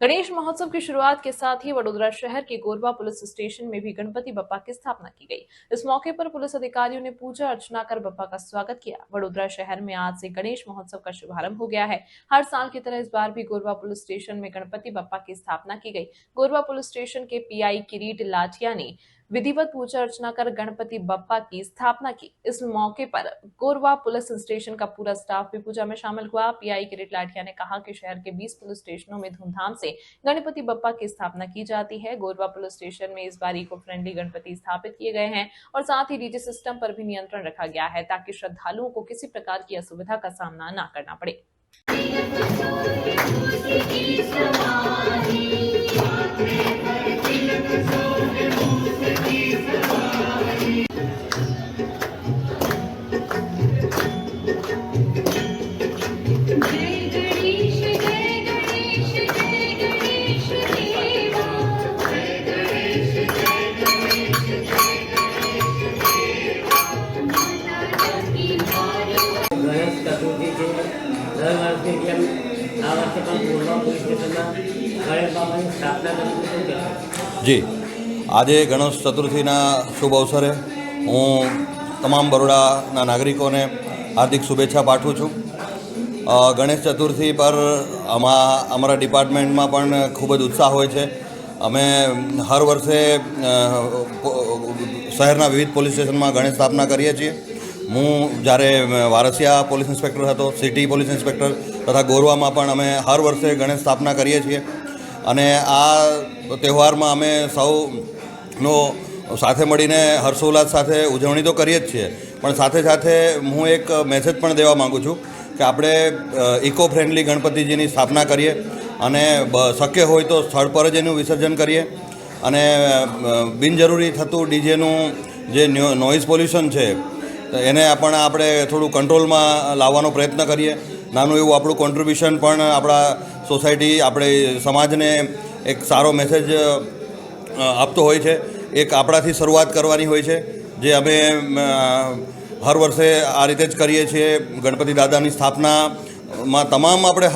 गणेश महोत्सव की शुरुआत के साथ ही वडोदरा शहर के गोरवा पुलिस स्टेशन में भी गणपति बप्पा की स्थापना की गई। इस मौके पर पुलिस अधिकारियों ने पूजा अर्चना कर बप्पा का स्वागत किया। वडोदरा शहर में आज से गणेश महोत्सव का शुभारंभ हो गया है। हर साल की तरह इस बार भी गोरवा पुलिस स्टेशन में गणपति बप्पा की स्थापना की गई। गोरवा पुलिस स्टेशन के पीआई किरीट लाठिया ने विधिवत पूजा अर्चना कर गणपति बप्पा की स्थापना की। इस मौके पर गोरवा पुलिस स्टेशन का पूरा स्टाफ भी पूजा में शामिल हुआ। पीआई किरीट लाठिया ने कहा कि शहर के 20 पुलिस स्टेशनों में धूमधाम से गणपति बप्पा की स्थापना की जाती है। गोरवा पुलिस स्टेशन में इस बार इको फ्रेंडली गणपति स्थापित किए गए हैं और साथ ही डीजे सिस्टम पर भी नियंत्रण रखा गया है ताकि श्रद्धालुओं को किसी प्रकार की असुविधा का सामना न करना पड़े। जी आज गणेश चतुर्थीना शुभ अवसरे हूँ तमाम बरोडाना नागरिकों ने हार्दिक शुभेच्छा पाठवुं छूं। गणेश चतुर्थी पर अमरा डिपार्टमेंट में पण खूब ज उत्साह होय छे। अमे हर वर्षे शहरना विविध पोलीस स्टेशन में गणेश स्थापना करीए छीए। हूँ જ્યારે વારસિયા પોલીસ ઇન્સ્પેક્ટર હતો, સિટી પોલીસ ઇન્સ્પેક્ટર તથા ગોરવામાં પણ અમે હર વર્ષે ગણેશ સ્થાપના કરીએ છીએ અને આ તહેવારમાં અમે સૌનો સાથે મળીને હર્ષોલ્લાસ સાથે ઉજવણી તો કરીએ જ છીએ, પણ સાથે સાથે હું એક મેસેજ પણ દેવા માગું છું કે આપણે ઇકો ફ્રેન્ડલી ગણપતિજીની સ્થાપના કરીએ અને શક્ય હોય તો સ્થળ પર જ એનું વિસર્જન કરીએ અને બિનજરૂરી થતું ડીજેનું જે નોઇઝ પોલ્યુશન છે એને પણ આપણે થોડું કંટ્રોલમાં લાવવાનો પ્રયત્ન કરીએ। નાનું એવું આપણું કોન્ટ્રીબ્યુશન પણ આપણા સોસાયટી આપણે સમાજને એક સારો મેસેજ આપતો હોય છે। એક આપણાથી શરૂઆત કરવાની હોય છે જે અમે હર વર્ષે આ રીતે જ કરીએ છીએ। ગણપતિ દાદાની સ્થાપનામાં તમામ આપણે